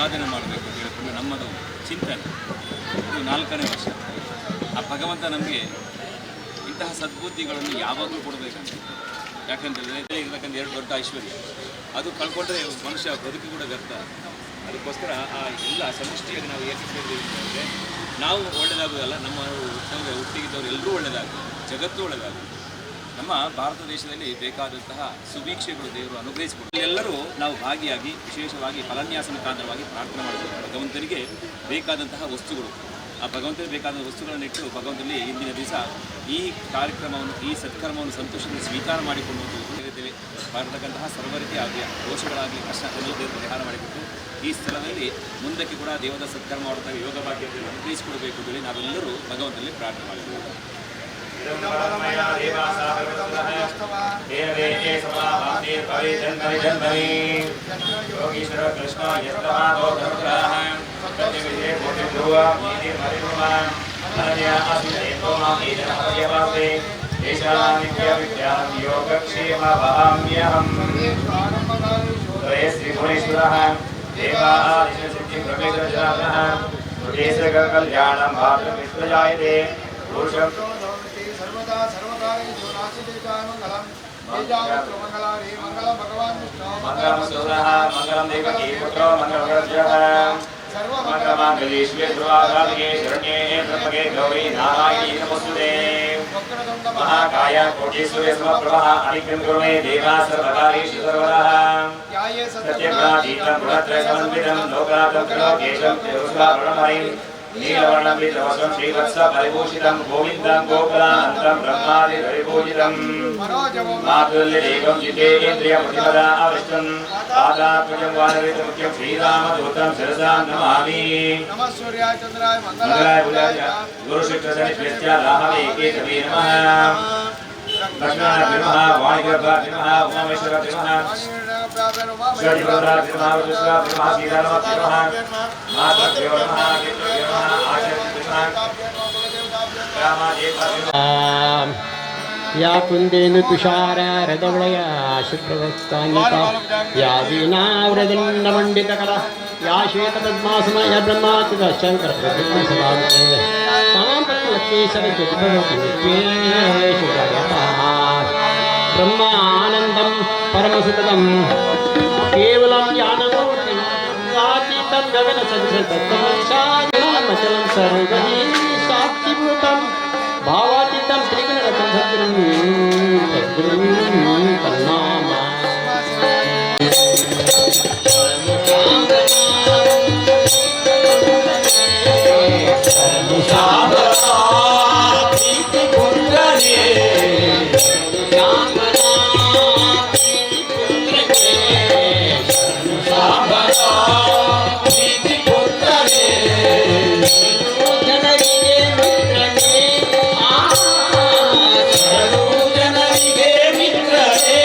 ಸಾಧನೆ ಮಾಡಬೇಕು ಅಂತ ಹೇಳಿಕೊಂಡು ನಮ್ಮದು ಚಿಂತನೆ. ಇದು 4ನೇ ವರ್ಷ. ಆ ಭಗವಂತ ನಮಗೆ ಇಂತಹ ಸದ್ಬುದ್ಧಿಗಳನ್ನು ಯಾವಾಗಲೂ ಕೊಡಬೇಕಂತ. ಯಾಕಂತೇಳಿದ್ರೆ ಇರಬೇಕಂತ 2 ದೊಡ್ಡ ಐಶ್ವರ್ಯ, ಅದು ಕಳ್ಕೊಂಡ್ರೆ ಮನುಷ್ಯ ಬದುಕಿ ಕೂಡ ವ್ಯರ್ಥ. ಅದಕ್ಕೋಸ್ಕರ ಆ ಎಲ್ಲ ಸಮಷ್ಟಿಯಾಗಿ ನಾವು ಏಕೆ ಸೇರಿದ್ದೀವಿ ಅಂತಂದರೆ ನಾವು ಒಳ್ಳೆಯದಾಗೋದಲ್ಲ, ನಮ್ಮ ಹುಟ್ಟಿಗಿದ್ದವರು ಎಲ್ಲರೂ ಒಳ್ಳೆಯದಾಗಲಿ, ಜಗತ್ತು ಒಳ್ಳೆಯದಾಗಲಿ. ನಮ್ಮ ಭಾರತ ದೇಶದಲ್ಲಿ ಬೇಕಾದಂತಹ ಸುಭೀಕ್ಷೆಗಳು ದೇವರು ಅನುಗ್ರಹಿಸಿಕೊಡು. ಎಲ್ಲರೂ ನಾವು ಭಾಗಿಯಾಗಿ ವಿಶೇಷವಾಗಿ ಫಲನ್ಯಾಸ ಮುಖಾಂತರವಾಗಿ ಪ್ರಾರ್ಥನೆ ಮಾಡಬೇಕು. ಭಗವಂತನಿಗೆ ಬೇಕಾದಂತಹ ವಸ್ತುಗಳು, ಆ ಭಗವಂತನಿಗೆ ಬೇಕಾದ ವಸ್ತುಗಳನ್ನಿಟ್ಟು ಭಗವಂತನಲ್ಲಿ ಇಂದಿನ ದಿವಸ ಈ ಕಾರ್ಯಕ್ರಮವನ್ನು, ಈ ಸತ್ಕರ್ಮವನ್ನು ಸಂತೋಷದಿಂದ ಸ್ವೀಕಾರ ಮಾಡಿಕೊಂಡು ಹೇಳಿದ್ದೇವೆ. ಬರತಕ್ಕಂತಹ ಸರ್ವ ರೀತಿಯ ದೋಷಗಳಾಗಲಿ ಕಷ್ಟ ಎಲ್ಲ ದೇವರು ಪರಿಹಾರ ಮಾಡಿಕೊಟ್ಟು ಈ ಸ್ಥಳದಲ್ಲಿ ಮುಂದಕ್ಕೆ ಕೂಡ ದೇವದ ಸತ್ಕರ್ಮ ಮಾಡುತ್ತಾರೆ, ಯೋಗ ಭಾಗ್ಯವನ್ನು ಅನುಗ್ರಹಿಸಿಕೊಡಬೇಕು ಅಂತೇಳಿ ನಾವೆಲ್ಲರೂ ಭಗವಂತನಲ್ಲಿ ಪ್ರಾರ್ಥನೆ ಮಾಡಿದ್ದೇವೆ. कल्याणं भातृमित्रजायते पुरुषं सर्वदा सर्वकार्येषु नास्तिदेकामङ्गलं तेजामित्रमङ्गलानि मङ्गलं भगवान् विष्णु मङ्गलं सूरः मङ्गलं देवकी पुत्रो मङ्गलवर्जः सर्वमङ्गलमाङ्गल्येषु सर्वासाधिके शरण्ये त्र्यम्बके गौरी नारायणी नमोस्तुते महाकाय कोटिसूर्यसमप्रभः अनिकृतं कुरुमे देवा सर्वकार्येषु सर्वदा सत्यव्राजीतं गुणत्रयसमन्वितं लोकातं त्रिलोकेशं त्रिभुजाभरणमयं नीलवर्णं विद्रवसं श्रीवत्स परिभूषितं गोविन्दं गोकुलानन्दं ब्रह्मादिपरिपूजितं मातुल्यदेवं जितेन्द्रियप्रतिपदा अविष्टं पादात्मजं वानरितमुख्यं श्रीरामदूतं शिरसा नमामि नमः सूर्याय चन्द्राय मङ्गलाय बुधाय गुरुशिक्षसनिष्ठस्य राहवे केतवे नमः लक्ष्मणाय नमः वाणिगर्भाय नमः उमामेश्वराय नमः शरीरवराय नमः वज्रस्वाय नमः सीतारामाय नमः मातृभ्यो नमः केतुभ्यो नमः आचार्यभ्यो नमः रामादेवाय नमः या कुंदेनु तुषार हृदवलय शुभ्रवस्तान्विता या वीणावृदण्डमण्डितकरा या श्वेतपद्मासनया ब्रह्मात्मक शंकर प्रतिमसदान्ते ब्रह्मानन्दं परमसुखदं केवलं ज्ञानमूर्तिं वातीतं गगनसदृशतत्त्वमचलं सर्वगति साक्षिभूतं भावातीतं त्रिगुणरतं सद्गुरुं तन्नामा ಜನರಿಗೆ ಮಿತ್ರರೇ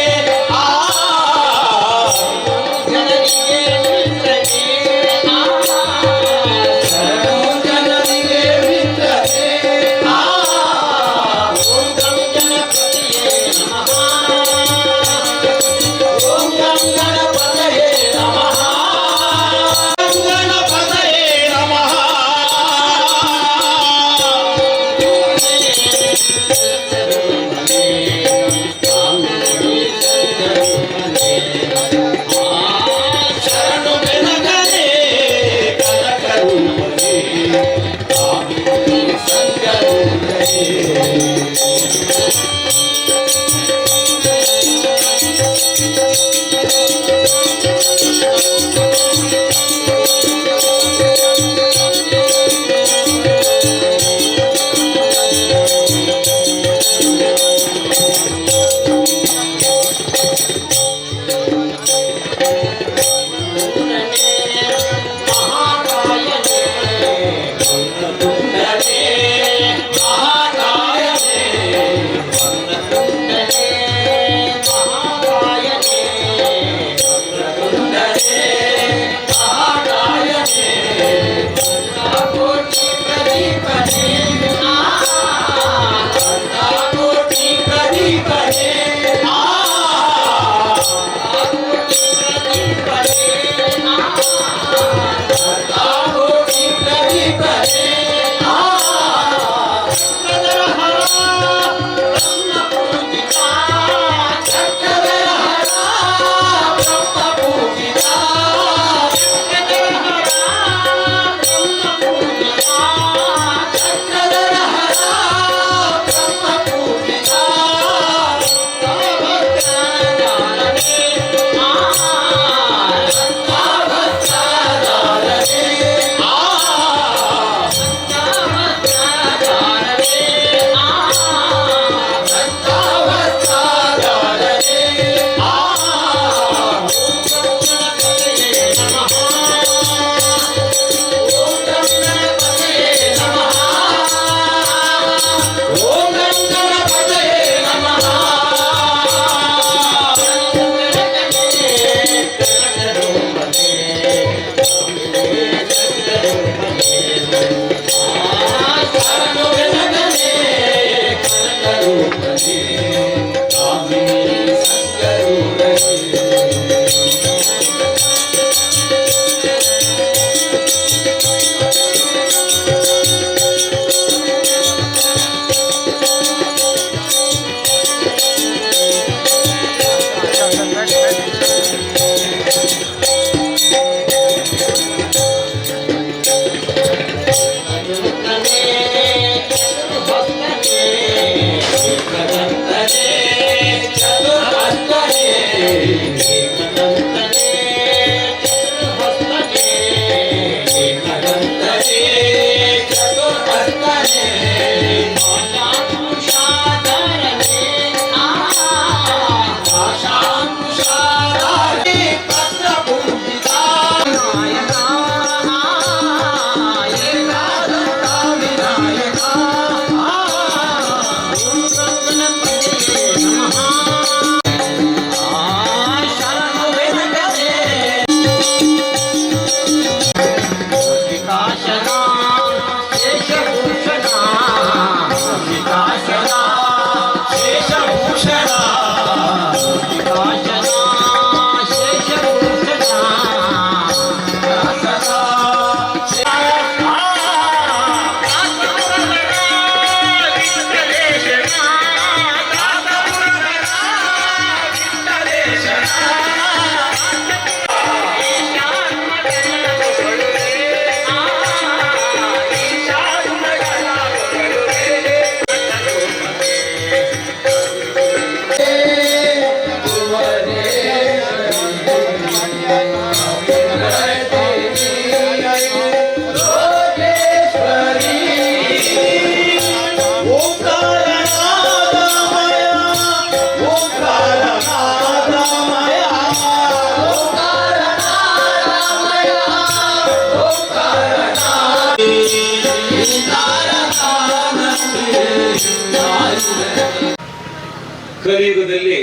ಕಲಿಯುಗದಲ್ಲಿ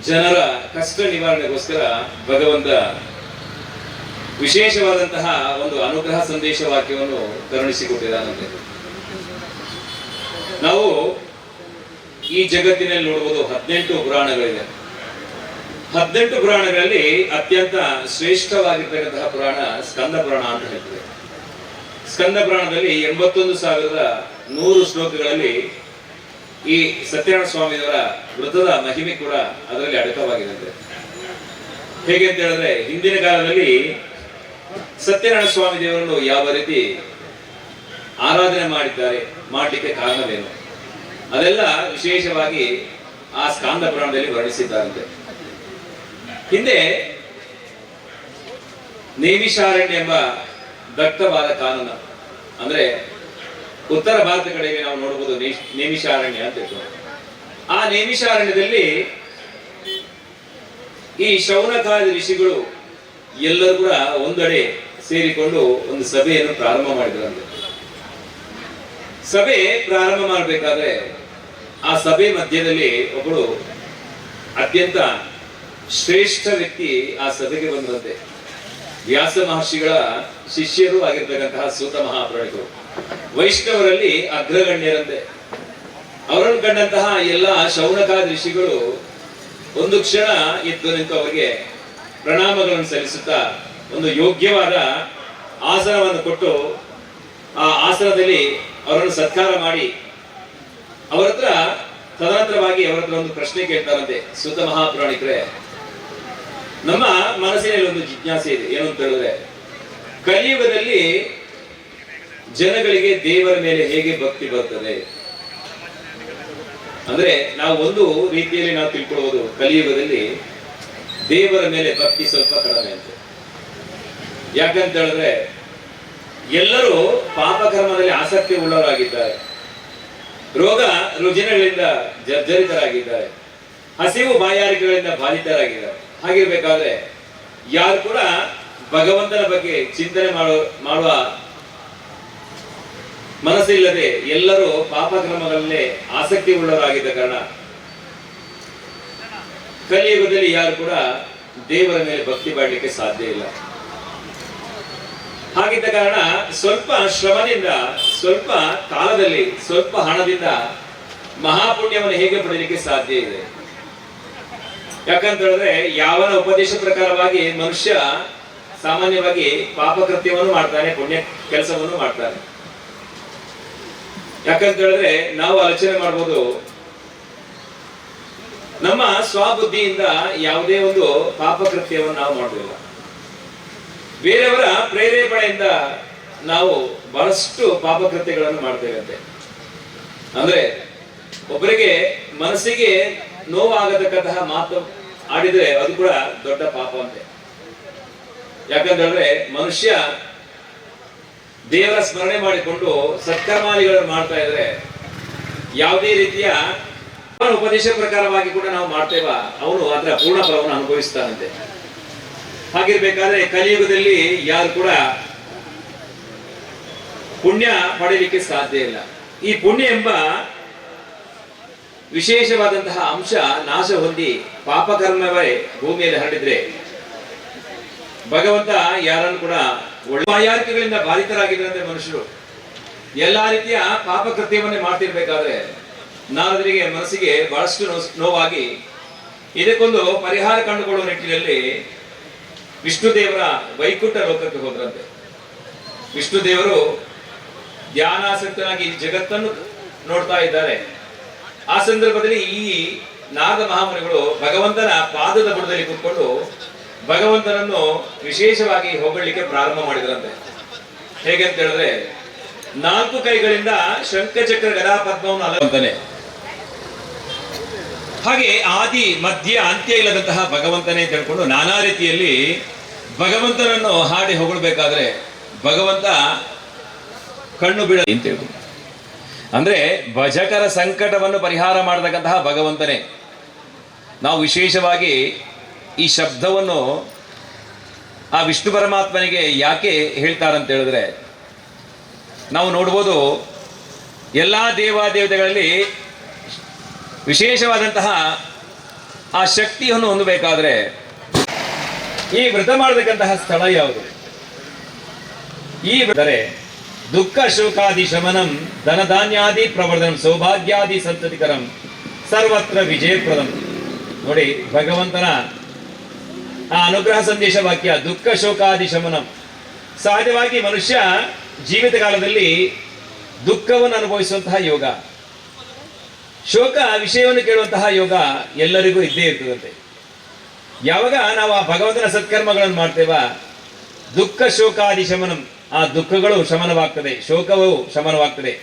ಜನರ ಕಷ್ಟ ನಿವಾರಣೆಗೋಸ್ಕರ ಭಗವಂತ ವಿಶೇಷವಾದಂತಹ ಒಂದು ಅನುಗ್ರಹ ಸಂದೇಶ ವಾಕ್ಯವನ್ನು ಕರುಣಿಸಿಕೊಟ್ಟಿದ್ದಾನಂತೆ. ನಾವು ಈ ಜಗತ್ತಿನಲ್ಲಿ ನೋಡುವುದು 18 ಪುರಾಣಗಳಿವೆ. 18 ಪುರಾಣಗಳಲ್ಲಿ ಅತ್ಯಂತ ಶ್ರೇಷ್ಠವಾಗಿರ್ತಕ್ಕಂತಹ ಪುರಾಣ ಸ್ಕಂದ ಪುರಾಣ ಅಂತ ಹೇಳ್ತದೆ. ಸ್ಕಂದ ಪುರಾಣದಲ್ಲಿ 81,100 ಶ್ಲೋಕಗಳಲ್ಲಿ ಈ ಸತ್ಯನಾರಾಯಣ ಸ್ವಾಮಿಯವರ ವೃತ್ತದ ಮಹಿಮೆ ಕೂಡ ಅದರಲ್ಲಿ ಅಡಕವಾಗಿದೆ. ಹೇಗೆ ಅಂತ ಹೇಳಿದ್ರೆ, ಹಿಂದಿನ ಕಾಲದಲ್ಲಿ ಸತ್ಯನಾರಾಯಣ ಸ್ವಾಮಿ ದೇವರನ್ನು ಯಾವ ರೀತಿ ಆರಾಧನೆ ಮಾಡಿದ್ದಾರೆ, ಮಾಡಲಿಕ್ಕೆ ಕಾರಣವೇನು, ಅದೆಲ್ಲ ವಿಶೇಷವಾಗಿ ಆ ಸ್ಕಾಂದ ಪುರಾಣದಲ್ಲಿ ವರ್ಣಿಸಿದ್ದಾರಂತೆ. ಹಿಂದೆ ನೇಮಿಷಾರಣ್ಯ ಎಂಬ ದಟ್ಟವಾದ ಕಾನೂನ, ಅಂದ್ರೆ ಉತ್ತರ ಭಾರತ ಕಡೆಗೆ ನಾವು ನೋಡಬಹುದು ನೇಮಿಷಾರಣ್ಯ ಅಂತ ಹೇಳ್ತಾರೆ. ಆ ನೇಮಿಷಾರಣ್ಯದಲ್ಲಿ ಈ ಶೌನಕಾದಿ ಋಷಿಗಳು ಎಲ್ಲರೂ ಕೂಡ ಒಂದೆಡೆ ಸೇರಿಕೊಂಡು ಒಂದು ಸಭೆಯನ್ನು ಪ್ರಾರಂಭ ಮಾಡಿದ್ರಂತೆ. ಸಭೆ ಪ್ರಾರಂಭ ಮಾಡಬೇಕಾದ್ರೆ ಆ ಸಭೆ ಮಧ್ಯದಲ್ಲಿ ಒಬ್ಬಳು ಅತ್ಯಂತ ಶ್ರೇಷ್ಠ ವ್ಯಕ್ತಿ ಆ ಸಭೆಗೆ ಬಂದಂತೆ. ವ್ಯಾಸ ಮಹರ್ಷಿಗಳ ಶಿಷ್ಯರು ಆಗಿರ್ತಕ್ಕಂತಹ ಸೂತ ಮಹಾಪ್ರಾಣಿಗಳು, ವೈಷ್ಣವರಲ್ಲಿ ಅಗ್ರಗಣ್ಯರಂತೆ. ಅವರನ್ನು ಕಂಡಂತಹ ಎಲ್ಲ ಶೌನಕಾದಿ ಋಷಿಗಳು ಒಂದು ಕ್ಷಣ ಎದ್ದು ನಿಂತು ಅವರಿಗೆ ಪ್ರಣಾಮಗಳನ್ನು ಸಲ್ಲಿಸುತ್ತಾ ಒಂದು ಯೋಗ್ಯವಾದ ಆಸನವನ್ನು ಕೊಟ್ಟು ಆ ಆಸನದಲ್ಲಿ ಅವರನ್ನು ಸತ್ಕಾರ ಮಾಡಿ ಅವರ ಹತ್ರ ತದನಂತರವಾಗಿ ಅವರ ಹತ್ರ ಒಂದು ಪ್ರಶ್ನೆ ಕೇಳ್ತಾರಂತೆ. ಸೂತ ಮಹಾಪ್ರಾಣಿಕರೇ, ನಮ್ಮ ಮನಸ್ಸಿನಲ್ಲಿ ಒಂದು ಜಿಜ್ಞಾಸೆ ಇದೆ. ಏನು ಅಂತ ಹೇಳಿದ್ರೆ, ಕಲಿಯುಗದಲ್ಲಿ ಜನಗಳಿಗೆ ದೇವರ ಮೇಲೆ ಹೇಗೆ ಭಕ್ತಿ ಬರ್ತದೆ? ಅಂದ್ರೆ ನಾವು ಒಂದು ರೀತಿಯಲ್ಲಿ ನಾವು ತಿಳ್ಕೊಳ್ಳಬಹುದು, ಕಲಿಯುಗದಲ್ಲಿ ದೇವರ ಮೇಲೆ ಭಕ್ತಿ ಸ್ವಲ್ಪ ಕಡಿಮೆ ಅಂತ. ಯಾಕಂತ ಹೇಳಿದ್ರೆ ಎಲ್ಲರೂ ಪಾಪಕರ್ಮದಲ್ಲಿ ಆಸಕ್ತಿ ಉಳ್ಳವರಾಗಿದ್ದಾರೆ, ರೋಗ ರುಜಿನಗಳಿಂದ ಜರ್ಜರಿತರಾಗಿದ್ದಾರೆ, ಹಸಿವು ಬಾಯಾರಿಕೆಗಳಿಂದ ಬಾಧಿತರಾಗಿದ್ದಾರೆ. ಹಾಗಿರ್ಬೇಕಾದ್ರೆ ಯಾರು ಕೂಡ ಭಗವಂತನ ಬಗ್ಗೆ ಚಿಂತನೆ ಮಾಡುವ ಮನಸ್ಸಿಲ್ಲದೆ ಎಲ್ಲರೂ ಪಾಪಕ್ರಮಗಳಲ್ಲೇ ಆಸಕ್ತಿ ಉಳ್ಳವರಾಗಿದ್ದ ಕಾರಣ ಕಲಿಯುಗದಲ್ಲಿ ಯಾರು ಕೂಡ ದೇವರ ಮೇಲೆ ಭಕ್ತಿ ಮಾಡಲಿಕ್ಕೆ ಸಾಧ್ಯ ಇಲ್ಲ. ಹಾಗಿದ್ದ ಕಾರಣ ಸ್ವಲ್ಪ ಶ್ರಮದಿಂದ, ಸ್ವಲ್ಪ ಕಾಲದಲ್ಲಿ, ಸ್ವಲ್ಪ ಹಣದಿಂದ ಮಹಾಪುಣ್ಯವನ್ನು ಹೇಗೆ ಪಡೆಯಲಿಕ್ಕೆ ಸಾಧ್ಯ ಇದೆ? ಯಾಕಂತ ಹೇಳಿದ್ರೆ ಯಾವನ ಉಪದೇಶ ಪ್ರಕಾರವಾಗಿ ಮನುಷ್ಯ ಸಾಮಾನ್ಯವಾಗಿ ಪಾಪಕೃತ್ಯವನ್ನು ಮಾಡ್ತಾನೆ, ಪುಣ್ಯ ಕೆಲಸವನ್ನು ಮಾಡ್ತಾನೆ. ಯಾಕಂತ ಹೇಳಿದ್ರೆ ನಾವು ಆಲೋಚನೆ ಮಾಡ್ಬೋದು, ನಮ್ಮ ಸ್ವಬುದ್ಧಿಯಿಂದ ಯಾವುದೇ ಒಂದು ಪಾಪಕೃತ್ಯವನ್ನು ನಾವು ಮಾಡುವುದಿಲ್ಲ. ಬೇರೆಯವರ ಪ್ರೇರೇಪಣೆಯಿಂದ ನಾವು ಬಹಳಷ್ಟು ಪಾಪಕೃತ್ಯಗಳನ್ನು ಮಾಡ್ತೇವಂತೆ. ಅಂದ್ರೆ ಒಬ್ಬರಿಗೆ ಮನಸ್ಸಿಗೆ ನೋವಾಗತಕ್ಕಂತಹ ಮಾತು ಆಡಿದ್ರೆ ಅದು ಕೂಡ ದೊಡ್ಡ ಪಾಪ ಅಂತೆ. ಯಾಕಂತ ಹೇಳಿದ್ರೆ ಮನುಷ್ಯ ದೇವರ ಸ್ಮರಣೆ ಮಾಡಿಕೊಂಡು ಸತ್ಕರ್ಮಾದಿಗಳನ್ನು ಮಾಡ್ತಾ ಇದ್ರೆ ಯಾವುದೇ ರೀತಿಯ ಉಪದೇಶ ಪ್ರಕಾರವಾಗಿ ಕೂಡ ನಾವು ಮಾಡ್ತೇವ, ಅವನು ಅದರ ಪೂರ್ಣ ಫಲವನ್ನು ಅನುಭವಿಸ್ತಾನಂತೆ. ಹಾಗಿರ್ಬೇಕಾದ್ರೆ ಕಲಿಯುಗದಲ್ಲಿ ಯಾರು ಕೂಡ ಪುಣ್ಯ ಪಡೆಯಲಿಕ್ಕೆ ಸಾಧ್ಯ ಇಲ್ಲ. ಈ ಪುಣ್ಯ ಎಂಬ ವಿಶೇಷವಾದಂತಹ ಅಂಶ ನಾಶ ಹೊಂದಿ ಪಾಪಕರ್ಮವೇ ಭೂಮಿಯಲ್ಲಿ ಹರಡಿದ್ರೆ ಭಗವಂತ ಯಾರನ್ನು ಕೂಡ ಒಳ್ಳೆ ಬಾಯಾರಿಕೆಗಳಿಂದ ಬಾಧಿತರಾಗಿದ್ದಂತೆ ಮನುಷ್ಯರು ಎಲ್ಲಾ ರೀತಿಯ ಪಾಪಕೃತ್ಯವನ್ನೇ ಮಾಡ್ತಿರ್ಬೇಕಾದ್ರೆ ನಾರದರಿಗೆ ಮನಸ್ಸಿಗೆ ಬಹಳಷ್ಟು ನೋವಾಗಿ ಇದಕ್ಕೊಂದು ಪರಿಹಾರ ಕಂಡುಕೊಳ್ಳುವ ನಿಟ್ಟಿನಲ್ಲಿ ವಿಷ್ಣು ದೇವರ ವೈಕುಂಠ ಲೋಕಕ್ಕೆ ಹೋದ್ರಂತೆ. ವಿಷ್ಣು ದೇವರು ಧ್ಯಾನಾಸಕ್ತನಾಗಿ ಜಗತ್ತನ್ನು ನೋಡ್ತಾ ಇದ್ದಾರೆ. ಆ ಸಂದರ್ಭದಲ್ಲಿ ಈ ನಾರದ ಮಹಾಮುನಿಗಳು ಭಗವಂತನ ಪಾದದ ಬುಡದಲ್ಲಿ ಕೂತ್ಕೊಂಡು ಭಗವಂತನನ್ನು ವಿಶೇಷವಾಗಿ ಹೊಗಳಲಿಕ್ಕೆ ಪ್ರಾರಂಭ ಮಾಡಿದ್ರಂತೆ. ಹೇಗೆ ಅಂತ ಹೇಳಿದ್ರೆ, 4 ಕೈಗಳಿಂದ ಶಂಖಚಕ್ರ ಗದಾ ಪದ್ಮವನ್ನು ಅಲಂತಾನೆ. ಹಾಗೆ ಆದಿ ಮಧ್ಯ ಅಂತ್ಯ ಇಲ್ಲದಂತಹ ಭಗವಂತನೇ ಅಂತ ಹೇಳ್ಕೊಂಡು ನಾನಾ ರೀತಿಯಲ್ಲಿ ಭಗವಂತನನ್ನು ಹಾಡಿ ಹೊಗಳ್ಬೇಕಾದ್ರೆ ಭಗವಂತ ಕಣ್ಣು ಬಿಡ ಅಂತ ಹೇಳ್ಕೊಂಡು, ಅಂದ್ರೆ ಭಜಕರ ಸಂಕಟವನ್ನು ಪರಿಹಾರ ಮಾಡತಕ್ಕಂತಹ ಭಗವಂತನೇ. ನಾವು ವಿಶೇಷವಾಗಿ ಈ ಶಬ್ದವನ್ನು ಆ ವಿಷ್ಣು ಪರಮಾತ್ಮನಿಗೆ ಯಾಕೆ ಹೇಳ್ತಾರಂತ ಹೇಳಿದ್ರೆ, ನಾವು ನೋಡ್ಬೋದು ಎಲ್ಲ ದೇವಾದೇವತೆಗಳಲ್ಲಿ ವಿಶೇಷವಾದಂತಹ ಆ ಶಕ್ತಿಯನ್ನು ಹೊಂದಬೇಕಾದ್ರೆ ಈ ವ್ರತ ಮಾಡತಕ್ಕಂತಹ ಸ್ಥಳ ಯಾವುದು? ಈ ವ್ರತರೆ ದುಃಖ ಶೋಕಾದಿ ಶಮನಂ ಧನಧಾನ್ಯಾದಿ ಪ್ರವರ್ಧನಂ ಸೌಭಾಗ್ಯಾದಿ ಸಂತತಿಕರಂ ಸರ್ವತ್ರ ವಿಜಯಪ್ರದಂ. ನೋಡಿ, ಭಗವಂತನ ಆ ಅನುಗ್ರಹ ಸಂದೇಶ ವಾಕ್ಯ ದುಃಖ ಶೋಕಾದಿ ಶಮನಂ. ಸಹಜವಾಗಿ ಮನುಷ್ಯ ಜೀವಿತ ಕಾಲದಲ್ಲಿ ದುಃಖವನ್ನು ಅನುಭವಿಸುವಂತಹ ಯೋಗ, ಶೋಕ ವಿಷಯವನ್ನು ಕೇಳುವಂತಹ ಯೋಗ ಎಲ್ಲರಿಗೂ ಇದ್ದೇ ಇರ್ತದಂತೆ. ಯಾವಾಗ ನಾವು ಆ ಭಗವಂತನ ಸತ್ಕರ್ಮಗಳನ್ನು ಮಾಡ್ತೇವ, ದುಃಖ ಶೋಕಾದಿ ಶಮನಂ, ಆ ದುಃಖಗಳು ಶಮನವಾಗ್ತದೆ, ಶೋಕವು ಶಮನವಾಗ್ತದೆ.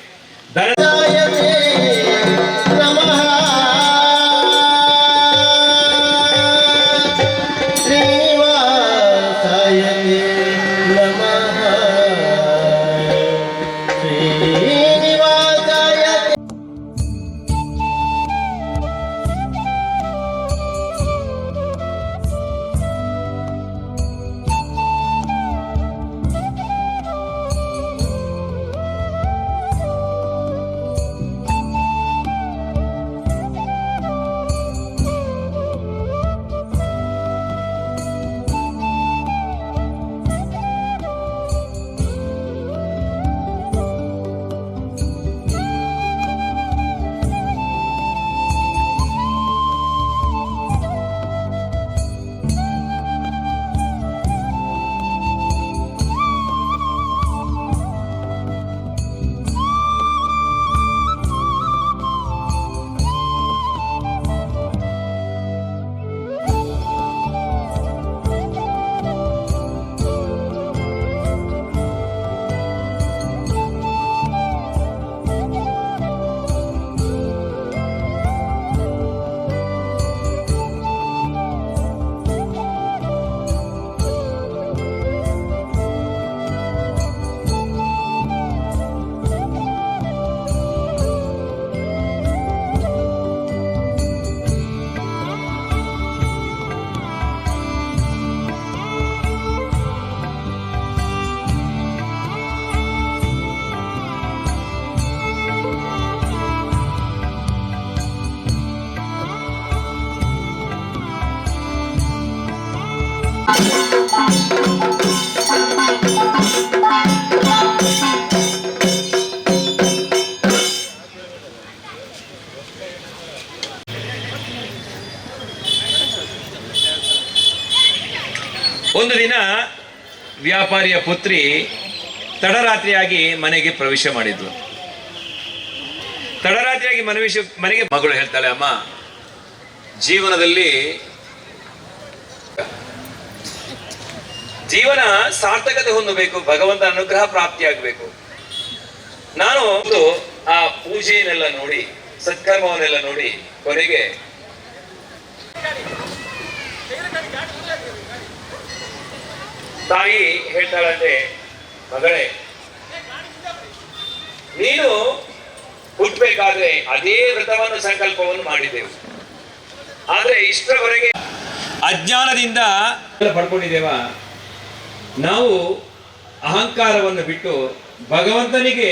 ಒಂದು ದಿನ ವ್ಯಾಪಾರಿಯ ಪುತ್ರಿ ತಡರಾತ್ರಿಯಾಗಿ ಮನೆಗೆ ಪ್ರವೇಶ ಮಾಡಿದ್ಲು. ತಡರಾತ್ರಿಯಾಗಿ ಮನೆಗೆ ಮಗಳು ಹೇಳ್ತಾಳೆ, ಅಮ್ಮ, ಜೀವನದಲ್ಲಿ ಜೀವನ ಸಾರ್ಥಕತೆ ಹೊಂದಬೇಕು, ಭಗವಂತನ ಅನುಗ್ರಹ ಪ್ರಾಪ್ತಿಯಾಗಬೇಕು. ನಾನು ಆ ಪೂಜೆಯನ್ನೆಲ್ಲ ನೋಡಿ, ಸತ್ಕರ್ಮವನ್ನೆಲ್ಲ ನೋಡಿ ಕೊನೆಗೆ ತಾಯಿ ಹೇಳ್ತಾಳಂತೆ, ಮಗಳೇ, ನೀನು ಹುಟ್ಟಬೇಕಾದ್ರೆ ಅದೇ ವ್ರತವನ್ನು ಸಂಕಲ್ಪವನ್ನು ಮಾಡಿದ್ದೆವು, ಆದ್ರೆ ಇಷ್ಟರವರೆಗೆ ಅಜ್ಞಾನದಿಂದ ಪಡ್ಕೊಂಡಿದ್ದೇವ. ನಾವು ಅಹಂಕಾರವನ್ನು ಬಿಟ್ಟು ಭಗವಂತನಿಗೆ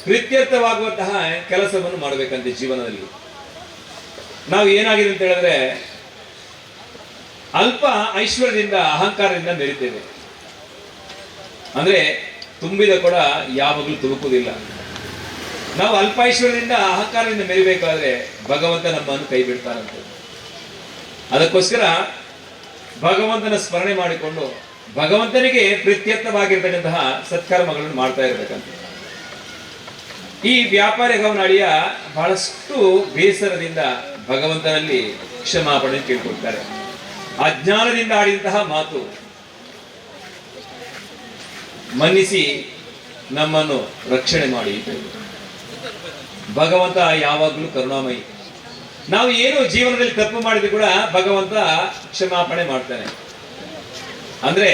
ಪ್ರೀತ್ಯರ್ಥವಾಗುವಂತಹ ಕೆಲಸವನ್ನು ಮಾಡಬೇಕಂತೆ. ಜೀವನದಲ್ಲಿ ನಾವು ಏನಾಗಿದೆ ಅಂತ ಹೇಳಿದ್ರೆ, ಅಲ್ಪ ಐಶ್ವರ್ಯದಿಂದ ಅಹಂಕಾರದಿಂದ ಮೆರಿತೇವೆ. ಅಂದ್ರೆ ತುಂಬಿದ ಕೊಡ ಯಾವಾಗಲೂ ತುಳುಕುವುದಿಲ್ಲ. ನಾವು ಅಲ್ಪ ಐಶ್ವರ್ಯದಿಂದ ಅಹಂಕಾರದಿಂದ ಮೆರಿಬೇಕಾದ್ರೆ ಭಗವಂತ ನಮ್ಮನ್ನು ಕೈ ಬಿಡ್ತಾರಂತೆ. ಅದಕ್ಕೋಸ್ಕರ ಭಗವಂತನ ಸ್ಮರಣೆ ಮಾಡಿಕೊಂಡು ಭಗವಂತನಿಗೆ ಪ್ರೀತ್ಯರ್ಥವಾಗಿರ್ತಕ್ಕಂತಹ ಸತ್ಕರ್ಮಗಳನ್ನು ಮಾಡ್ತಾ ಇರಬೇಕಂತ. ಈ ವ್ಯಾಪಾರಿ ಗಮನ ಅಳಿಯ ಬಹಳಷ್ಟು ಬೇಸರದಿಂದ ಭಗವಂತನಲ್ಲಿ ಕ್ಷಮಾಪಣೆ ಕೇಳ್ಕೊಳ್ತಾರೆ. ಅಜ್ಞಾನದಿಂದ ಆಡಿದಂತಹ ಮಾತು ಮನ್ನಿಸಿ ನಮ್ಮನ್ನು ರಕ್ಷಣೆ ಮಾಡಿ. ಭಗವಂತ ಯಾವಾಗಲೂ ಕರುಣಾಮಯಿ. ನಾವು ಏನು ಜೀವನದಲ್ಲಿ ತಪ್ಪು ಮಾಡಿದ್ರು ಕೂಡ ಭಗವಂತ ಕ್ಷಮಾಪಣೆ ಮಾಡ್ತಾನೆ. ಅಂದ್ರೆ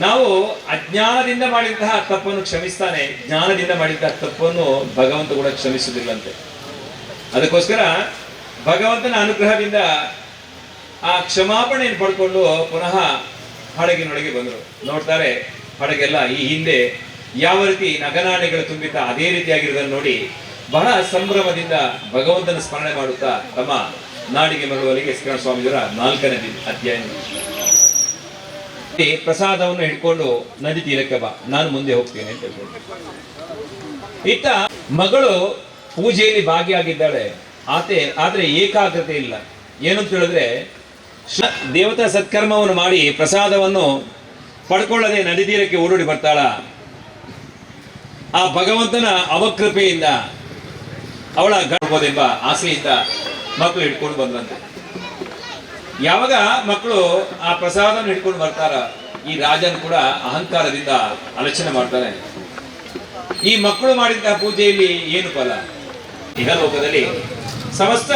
ನಾವು ಅಜ್ಞಾನದಿಂದ ಮಾಡಿದಂತಹ ತಪ್ಪನ್ನು ಕ್ಷಮಿಸ್ತಾನೆ, ಜ್ಞಾನದಿಂದ ಮಾಡಿದಂತಹ ತಪ್ಪನ್ನು ಭಗವಂತ ಕೂಡ ಕ್ಷಮಿಸುವುದಿಲ್ಲಂತೆ. ಅದಕ್ಕೋಸ್ಕರ ಭಗವಂತನ ಅನುಗ್ರಹದಿಂದ ಆ ಕ್ಷಮಾಪಣೆಯನ್ನು ಪಡ್ಕೊಂಡು ಪುನಃ ಹಡಗಿನೊಳಗೆ ಬಂದರು. ನೋಡ್ತಾರೆ ಹಡಗೆಲ್ಲ ಈ ಹಿಂದೆ ಯಾವ ರೀತಿ ನಗನಾಣೆಗಳು ತುಂಬಿತ ಅದೇ ರೀತಿಯಾಗಿರೋದನ್ನು ನೋಡಿ ಬಹಳ ಸಂಭ್ರಮದಿಂದ ಭಗವಂತನ ಸ್ಮರಣೆ ಮಾಡುತ್ತಾ ತಮ್ಮ ನಾಡಿಗೆ ಮರಳುವಲ್ಲಿಗೆ ಶ್ರೀಕೃಷ್ಣ ಸ್ವಾಮಿಯವರ 4ನೇ ಅಧ್ಯಾಯ. ಪ್ರಸಾದವನ್ನು ಹಿಡ್ಕೊಂಡು ನದಿ ತೀರಕ್ಕೆ ಬಾ, ನಾನು ಮುಂದೆ ಹೋಗ್ತೇನೆ ಅಂತ ಹೇಳ್ಕೊಂಡು. ಇತ್ತ ಮಗಳು ಪೂಜೆಯಲ್ಲಿ ಭಾಗಿಯಾಗಿದ್ದಾಳೆ, ಆದ್ರೆ ಏಕಾಗ್ರತೆ ಇಲ್ಲ. ಏನಂತ ಹೇಳಿದ್ರೆ ದೇವತಾ ಸತ್ಕರ್ಮವನ್ನು ಮಾಡಿ ಪ್ರಸಾದವನ್ನು ಪಡ್ಕೊಳ್ಳದೆ ನದಿ ತೀರಕ್ಕೆ ಓಡೋಡಿ ಬರ್ತಾಳ. ಆ ಭಗವಂತನ ಅವಕೃಪೆಯಿಂದ ಅವಳ ಗರ್ಭೋದೆಂಬ ಆಸೆಯಿಂದ ಮಕ್ಕಳು ಹಿಡ್ಕೊಂಡು ಬಂದ್ರಂತೆ. ಯಾವಾಗ ಮಕ್ಕಳು ಆ ಪ್ರಸಾದವನ್ನು ಹಿಡ್ಕೊಂಡು ಬರ್ತಾರ, ಈ ರಾಜನ್ ಕೂಡ ಅಹಂಕಾರದಿಂದ ಆಲೋಚನೆ ಮಾಡ್ತಾನೆ, ಈ ಮಕ್ಕಳು ಮಾಡಿದಂತಹ ಪೂಜೆಯಲ್ಲಿ ಏನು ಫಲ? ಇಹಲೋಕದಲ್ಲಿ ಸಮಸ್ತ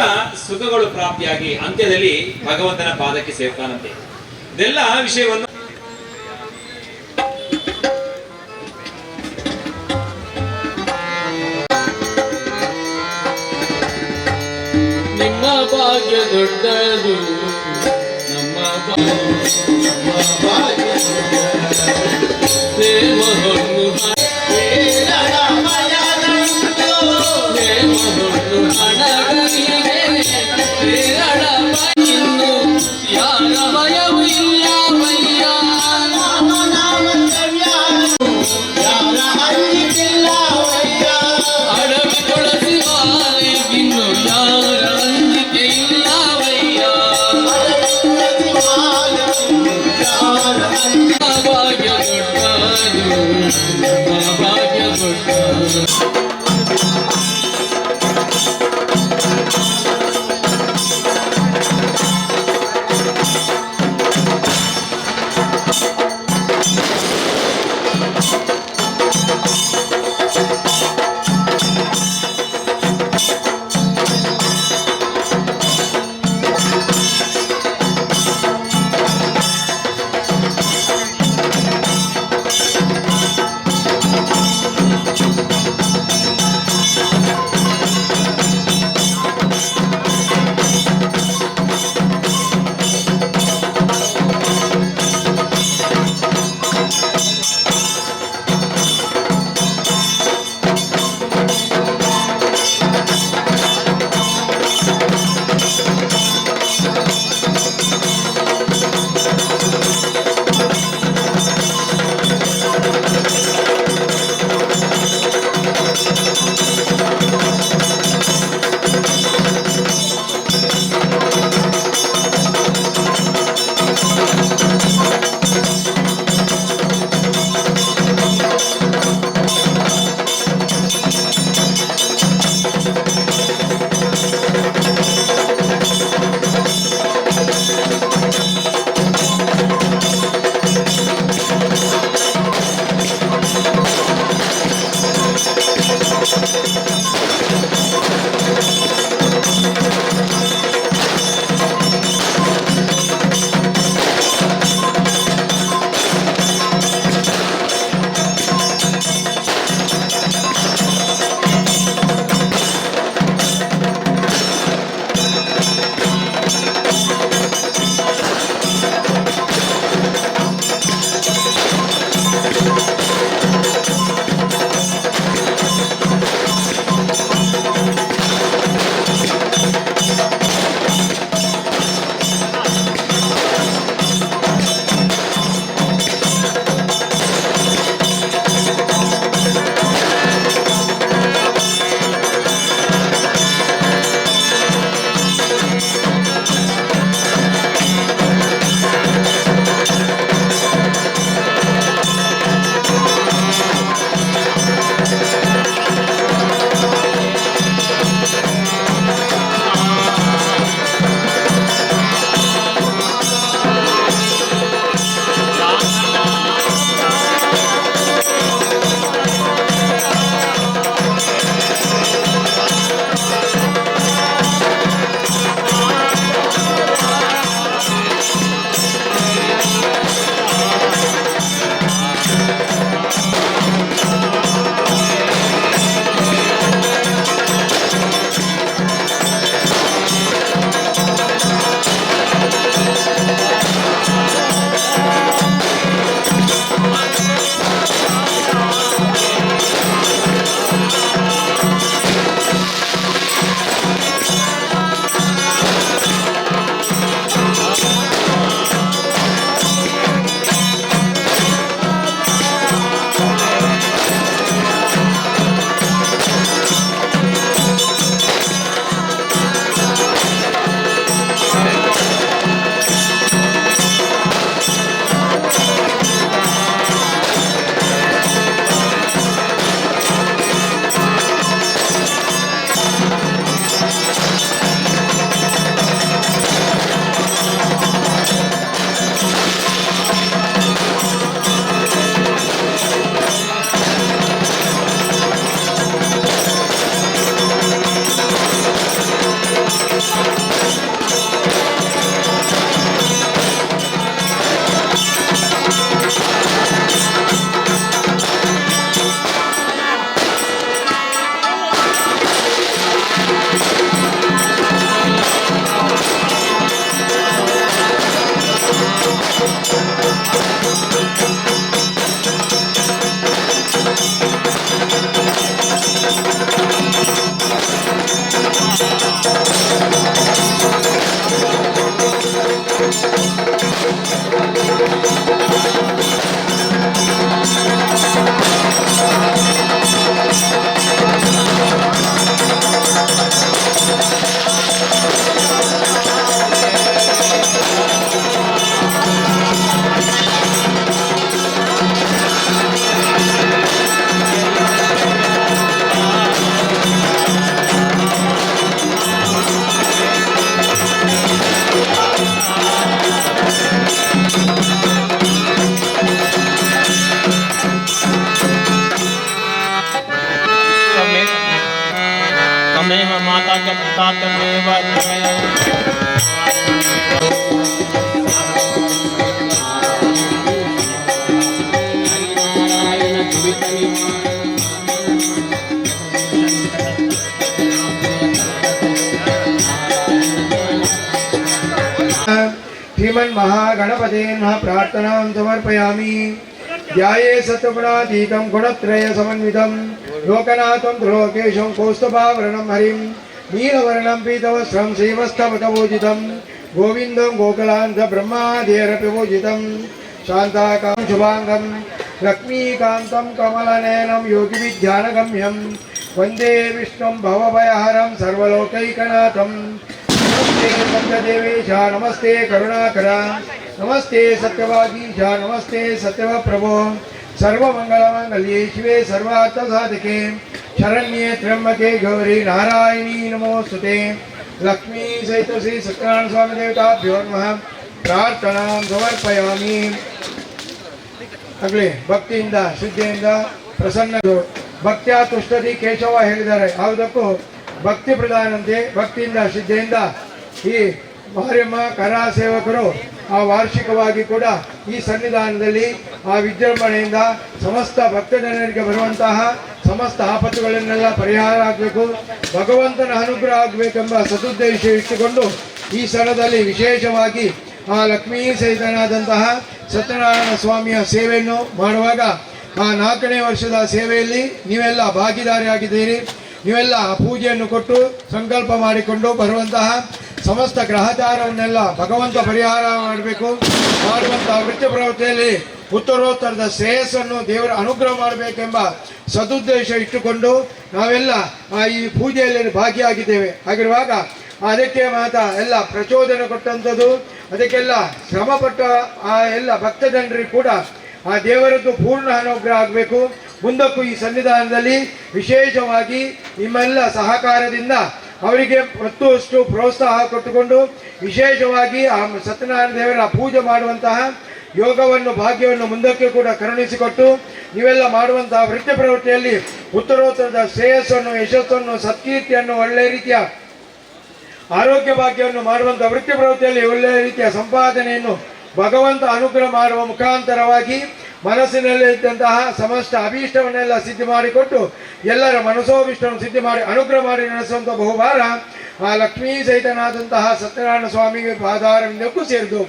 ಸುಖಗಳು ಪ್ರಾಪ್ತಿಯಾಗಿ ಅಂತ್ಯದಲ್ಲಿ ಭಗವಂತನ ಪಾದಕ್ಕೆ ಸೇರ್ತಾನಂತೆ. ಇದೆಲ್ಲ ವಿಷಯವನ್ನು ನಿಮ್ಮ ಭಾಗ್ಯ ದೊಡ್ಡದು, ನಮ್ಮ ಭಾಗ್ಯ ದೇವರನ್ನು ಹಣಗಳಿಗೆ ಇನ್ನು ಯಾರ ಭಯವೂ ಇಲ್ಲವಯ್ಯ. ಅಡವಿ ತುಳಸಿ ಮಾಲೆಗಿನ್ನು ಯಾರ ಅಂಜಿಕೆ ಇಲ್ಲವಯ್ಯ. ಭಾಗ್ಯ ದೊಡ್ಡದು, ಭಾಗ್ಯ ದೊಡ್ಡದು. श्रीमन्महागणपते नमः प्रार्थनां समर्पयामि। ध्याये सत्त्वगुणातीतं गुणत्रयसमन्वितं लोकनाथं त्रिलोकेशं कौस्तुभावरणं हरिं नीलवर्णं पीतवस्त्रं श्रीवत्सवतपूजितं गोविन्दं गोकुलान्त ब्रह्मादेरपि पूजितं शान्ताकां शुभाङ्गं लक्ष्मीकान्तं कमलनयनं योगिविद्यानगम्यं वन्दे विष्णुं भवभयहरं सर्वलोकैकनाथं। नमस्ते सत्यदेवेश नमस्ते करुणाकर नमस्ते सत्यवागीश नमस्ते सत्यवप्रभो सर्वमंगलमांगल्ये शिवे सर्वार्थसाधके शरण्ये त्र्यंबके गौरी नारायणी नमोस्तुते। लक्ष्मी सहित श्री सत्यनारायण स्वामी देवताभ्यो नमः प्रार्थनां समर्पयामि। ಆಗಲಿ ಭಕ್ತಿಯಿಂದ ಶ್ರದ್ಧೆಯಿಂದ ಪ್ರಸನ್ನ ಭಕ್ತಿಯ ತುಷ್ಟದಿ ಕೇಶವ ಹೇಳಿದ್ದಾರೆ. ಯಾವುದಕ್ಕೂ ಭಕ್ತಿ ಪ್ರಧಾನಂತೆ ಭಕ್ತಿಯಿಂದ ಶ್ರದ್ಧೆಯಿಂದ ಈ ಮಾರಿಯಮ್ಮ ಕರಾ ಸೇವಕರು ಆ ವಾರ್ಷಿಕವಾಗಿ ಕೂಡ ಈ ಸನ್ನಿಧಾನದಲ್ಲಿ ಆ ವಿಜೃಂಭಣೆಯಿಂದ ಸಮಸ್ತ ಭಕ್ತಜನರಿಗೆ ಬರುವಂತಹ ಸಮಸ್ತ ಆಪತ್ತುಗಳನ್ನೆಲ್ಲ ಪರಿಹಾರ ಆಗಬೇಕು, ಭಗವಂತನ ಅನುಗ್ರಹ ಆಗಬೇಕೆಂಬ ಸದುದ್ದೇಶ ಇಟ್ಟುಕೊಂಡು ಈ ಸ್ಥಳದಲ್ಲಿ ವಿಶೇಷವಾಗಿ ಆ ಲಕ್ಷ್ಮೀ ಸಹಿತನಾದಂತಹ ಸತ್ಯನಾರಾಯಣ ಸ್ವಾಮಿಯ ಸೇವೆಯನ್ನು ಮಾಡುವಾಗ ಆ 4ನೇ ವರ್ಷದ ಸೇವೆಯಲ್ಲಿ ನೀವೆಲ್ಲ ಭಾಗಿದಾರಿಯಾಗಿದ್ದೀರಿ. ನೀವೆಲ್ಲ ಪೂಜೆಯನ್ನು ಕೊಟ್ಟು ಸಂಕಲ್ಪ ಮಾಡಿಕೊಂಡು ಬರುವಂತಹ ಸಮಸ್ತ ಗ್ರಹಚಾರವನ್ನೆಲ್ಲ ಭಗವಂತ ಪರಿಹಾರ ಮಾಡಬೇಕು, ಮಾಡುವಂತಹ ವೃತ್ತಿ ಪ್ರವೃತ್ತಿಯಲ್ಲಿ ಉತ್ತರೋತ್ತರದ ಶ್ರೇಯಸ್ಸನ್ನು ದೇವರ ಅನುಗ್ರಹ ಮಾಡಬೇಕೆಂಬ ಸದುದ್ದೇಶ ಇಟ್ಟುಕೊಂಡು ನಾವೆಲ್ಲ ಈ ಪೂಜೆಯಲ್ಲಿ ಭಾಗಿಯಾಗಿದ್ದೇವೆ. ಹಾಗಿರುವಾಗ ಅದಕ್ಕೆ ಮಾತ್ರ ಎಲ್ಲ ಪ್ರಚೋದನೆ ಕೊಟ್ಟಂಥದ್ದು, ಅದಕ್ಕೆಲ್ಲ ಶ್ರಮಪಟ್ಟ ಆ ಎಲ್ಲ ಭಕ್ತ ಜನರಿಗೆ ಕೂಡ ಆ ದೇವರದ್ದು ಪೂರ್ಣ ಅನುಗ್ರಹ ಆಗಬೇಕು. ಮುಂದಕ್ಕೂ ಈ ಸನ್ನಿಧಾನದಲ್ಲಿ ವಿಶೇಷವಾಗಿ ನಿಮ್ಮೆಲ್ಲ ಸಹಕಾರದಿಂದ ಅವರಿಗೆ ಮತ್ತಷ್ಟು ಪ್ರೋತ್ಸಾಹ ಕೊಟ್ಟುಕೊಂಡು ವಿಶೇಷವಾಗಿ ಆ ಸತ್ಯನಾರಾಯಣ ದೇವರ ಪೂಜೆ ಮಾಡುವಂತಹ ಯೋಗವನ್ನು ಭಾಗ್ಯವನ್ನು ಮುಂದಕ್ಕೆ ಕೂಡ ಕರುಣಿಸಿಕೊಟ್ಟು ನೀವೆಲ್ಲ ಮಾಡುವಂತಹ ವೃತ್ತಿ ಪ್ರವೃತ್ತಿಯಲ್ಲಿ ಉತ್ತರೋತ್ತರದ ಶ್ರೇಯಸ್ಸನ್ನು, ಯಶಸ್ಸನ್ನು, ಸತ್ಕೀರ್ತಿಯನ್ನು, ಒಳ್ಳೆಯ ರೀತಿಯ ಆರೋಗ್ಯ ಭಾಗ್ಯವನ್ನು ಮಾಡುವಂಥ ವೃತ್ತಿ ಪ್ರವೃತ್ತಿಯಲ್ಲಿ ಒಳ್ಳೆಯ ರೀತಿಯ ಸಂಪಾದನೆಯನ್ನು ಭಗವಂತ ಅನುಗ್ರಹ ಮಾಡುವ ಮುಖಾಂತರವಾಗಿ ಮನಸ್ಸಿನಲ್ಲಿದ್ದಂತಹ ಸಮಸ್ತ ಅಭೀಷ್ಟವನ್ನೆಲ್ಲ ಸಿದ್ಧಿ ಮಾಡಿಕೊಟ್ಟು ಎಲ್ಲರ ಮನಸೋಭೀಷ್ಟವನ್ನು ಸಿದ್ಧಿ ಮಾಡಿ ಅನುಗ್ರಹ ಮಾಡಿ ನಡೆಸುವಂಥ ಬಹುವಾರ ಆ ಲಕ್ಷ್ಮೀ ಸಹಿತನಾದಂತಹ ಸತ್ಯನಾರಾಯಣ ಸ್ವಾಮಿಗೆ ಪಾದಾರವಿಂದಕ್ಕೂ ಸೇರಿದು.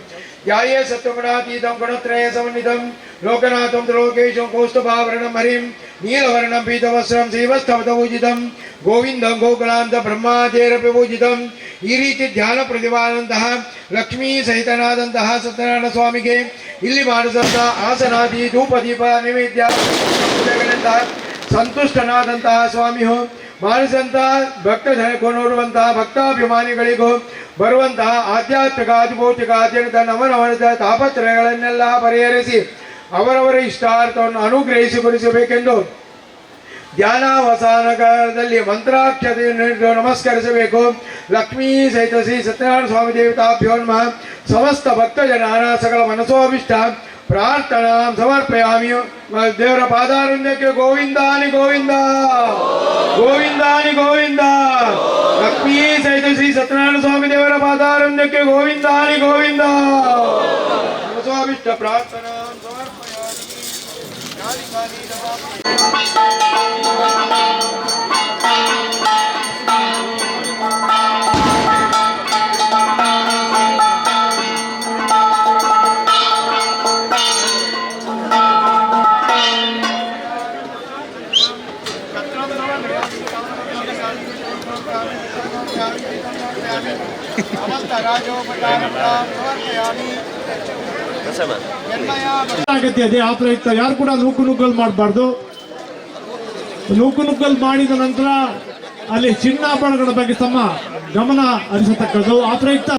ಧ್ಯಾಯೇ ಸತ್ವಗುಣಾತೀತಂ ಗುಣತ್ರಯ ಸಮನ್ವಿತಂ ಲೋಕನಾಥಂ ತ್ರಿಲೋಕೇಶಂ ಕೌಸ್ತುಭಾವರಣಂ ಹರಿಂ ನೀಲವರ್ಣಂ ಪೀತವಸ್ತ್ರಂ ಶ್ರೀವತ್ಸವತಪೂಜಿತಂ ಗೋವಿಂದಂ ಗೋಕುಲಾಂತ ಬ್ರಹ್ಮಾದೇರಪಿ ಪೂಜಿತಂ. ಈ ರೀತಿ ಧ್ಯಾನ ಪ್ರತಿಭಾನಂತಹ ಲಕ್ಷ್ಮೀ ಸಹಿತನಾದಂತಹ ಸತ್ಯನಾರಾಯಣ ಸ್ವಾಮಿಗೆ ಇಲ್ಲಿ ಮಾಡಿದಂತಹ ಆಸನಾದಿ ಧೂಪ ದೀಪ ನೈವೇದ್ಯ ಪೂಜೆಗಳಿಂದ ಸಂತುಷ್ಟನಾದಂತಹ ಸ್ವಾಮಿಯು ಮಾಡಿದಂತಹ ಭಕ್ತ ಜನಕ್ಕೂ ನೋಡುವಂತಹ ಭಕ್ತಾಭಿಮಾನಿಗಳಿಗೂ ಬರುವಂತಹ ಆಧ್ಯಾತ್ಮಿಕ ಭೌತಿಕ ಅತ್ಯಂತ ನವನವನದ ತಾಪತ್ರಯಗಳನ್ನೆಲ್ಲ ಪರಿಹರಿಸಿ ಅವರವರ ಇಷ್ಟಾರ್ಥವನ್ನು ಅನುಗ್ರಹಿಸಿಗೊಳಿಸಬೇಕೆಂದು ಧ್ಯಾನಾವಸಾನದಲ್ಲಿ ಮಂತ್ರಾಕ್ಷತೆಯನ್ನು ನಮಸ್ಕರಿಸಬೇಕು. ಲಕ್ಷ್ಮೀ ಸಹಿತ ಶ್ರೀ ಸತ್ಯನಾರಾಯಣ ಸ್ವಾಮಿ ದೇವತಾಭ್ಯೋ ನಮಃ. ಸಮಸ್ತ ಭಕ್ತಜನಾನ ಸಕಲ ಮನಸೋಭಿಷ್ಟ ಪ್ರಾರ್ಥನಾ ಸಮರ್ಪಯಾಮಿ. ದೇವರ ಪಾದಾರವಿಂದಕ್ಕೆ ಗೋವಿಂದಾನಿ ಗೋವಿಂದ ಗೋವಿಂದಾನಿ ಗೋವಿಂದ. ಲಕ್ಷ್ಮೀ ಸಹಿತ ಶ್ರೀ ಸತ್ಯನಾರಾಯಣ ಸ್ವಾಮಿ ದೇವರ ಪಾದಾರವಿಂದಕ್ಕೆ ಗೋವಿಂದಾನಿ ಗೋವಿಂದ. ಮನಸೋಭಿಷ್ಟ ಪ್ರಾರ್ಥನಾ ಆಗತ್ತೆ. ಅದೇ ಆ ಪ್ರಯುಕ್ತ ಯಾರು ಕೂಡ ನೂಕುನುಗ್ಗಲ್ ಮಾಡಬಾರ್ದು. ನೂಕುನುಗ್ಗಲ್ ಮಾಡಿದ ನಂತರ ಅಲ್ಲಿ ಚಿನ್ನಾಭರಣಗಳ ಬಗ್ಗೆ ತಮ್ಮ ಗಮನ ಹರಿಸತಕ್ಕದ್ದು. ಆ ಪ್ರಯುಕ್ತ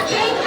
Thank you.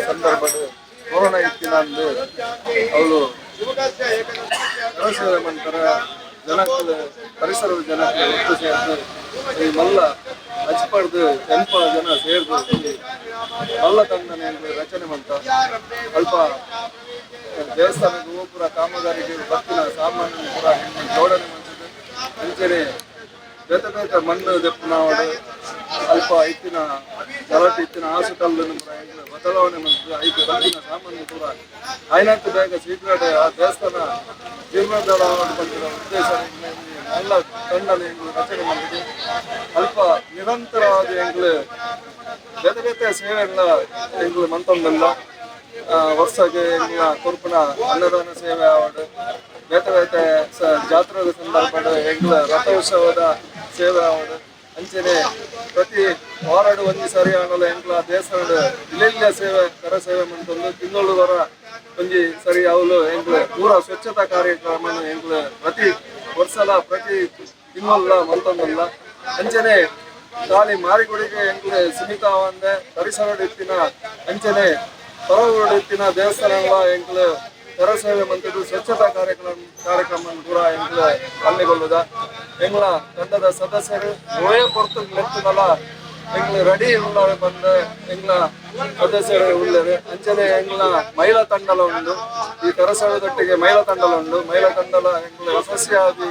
ಸಂದರ್ಭ ಕೊರೋನಾ ಇತ್ತಿನಂದು ಅವಳು ಕರಸೇವೆ ಮಂತರ ಜನಕ್ಕೆ ಪರಿಸರದ ಜನಕ್ಕೆ ಒಟ್ಟು ಸೇರಿದು ಈ ಮಲ್ಲ ಹಚ್ಪಡ್ದು ಎಂಪ ಜನ ಸೇರಿದು ಮಲ್ಲ ತಂಡನೆ ರಚನೆ ಮಂತ ಅಲ್ಪ ದೇವಸ್ಥಾನದ ಗೋಪುರ ಕಾಮಗಾರಿಗೆ ಭಕ್ತಿನ ಸಾಮಾನ್ಯ ಪುರ ಜೋಡಣೆ ಮಾಡ್ತದೆ ಅಂಚನೆ ಬೇತೆ ಮಣ್ಣು ದೆಪ್ಪನಾವಡು ಅಲ್ಪ ಇತ್ತಿನ ಗಲಾಟೆ ಇತ್ತಿನ ಆಸುಕಲ್ಲನ್ನು ಬದಲಾವಣೆ ಮಾಡ್ತದೆ ಐದು ಭಕ್ತಿನ ಸಾಮಾನ್ಯ ಪುರ ಆಯ್ನಾಕು ಬೇಗ ಶೀಘ್ರ ಆ ದೇವಸ್ಥಾನ ಜೀರ್ಣೋದ್ಧಾರ ಬಂದಿರೋ ಉದ್ದೇಶ ಎಲ್ಲ ತಂಡನ ರಚನೆ ಮಾಡಿದೆ ಅಲ್ಪ ನಿರಂತರವಾದ ಎಂಗ್ಳು ಬೇತೆ ಬೇತೆ ಸೇವೆಗಳ ಎಂಗ್ಳು ಮಂತೊಂದಲ್ಲ ವರ್ಷಕ್ಕೆ ಎಂಗ್ಲ ಕೊರ್ಪುನ ಅನ್ನದಾನ ಸೇವೆ ಆವಡು ಬೇತೆ ಬೇತೆ ಜಾತ್ರೆದ ಸಂದರ್ಭದ ಎಂಗ್ಲ ರಥೋತ್ಸವದ ಸೇವೆ ಆವಡು ಅಂಚನೆ ಪ್ರತಿ ವಾರಡು ಒಂಜಿ ಸರಿ ಆಗಲು ಎಂಗ್ಲ ದೇವಸ್ಥಾನದ ಇಲ್ಲೆಲ್ಲ ಸೇವೆ ಕರ ಸೇವೆ ಮಂತೊಂದು ತಿಂಗಳು ವರ ಒಂಜಿ ಸರಿ ಅವಳು ಎಂಗ್ಲ ಪೂರ ಸ್ವಚ್ಛತಾ ಕಾರ್ಯಕ್ರಮ ಎಂಗ್ಲ ಪ್ರತಿ ವರ್ಷಲ ಪ್ರತಿ ತಿಂಗಳ ಮಂತೊಂದಲ್ಲ ಅಂಚನೆ ಖಾಲಿ ಮಾರಿಗುಡಿಗೆ ಎಂಗ್ಲ ಸೀಮಿತವಂದೆ ಪರಿಸರ ಇತ್ತಿನ ಅಂಚನೆ ಹೊರಗುಡಿತ್ತಿನ ದೇವಸ್ಥಾನಗಳ ಎಂಗ್ಲ ಕರಸೇವೆ ಮಂತ್ರಿಗಳು ಸ್ವಚ್ಛತಾ ಕಾರ್ಯಕ್ರಮ ಕೂಡ ಎಂಗ್ಲ ಹಮ್ಮಿಕೊಳ್ಳುದ ಎಂಗ್ಲ ತಂಡದ ಸದಸ್ಯರು ಓಯೇ ಪೊರ್ತು ಲೆಕ್ಕದಲ್ಲ ಎಂಗ್ಲ ರೆಡಿ ಉಳ್ಳಾರೆ ಬಂದ ಎಂಗ್ಲ ಸದಸ್ಯರು ಉಳ್ಳರು ಅಂಚನೆ ಎಂಗ್ಲ ಮಹಿಳಾ ತಂಡಲ ಉಂಡು ಈ ಕರಸೇವೆದೊಟ್ಟಿಗೆ ಮಹಿಳಾ ತಂಡಲ ಉಂಡು ಮಹಿಳಾ ತಂಡಲ ಎಂಗ್ಲ ಯಶಸ್ವಿಯಾಗಿ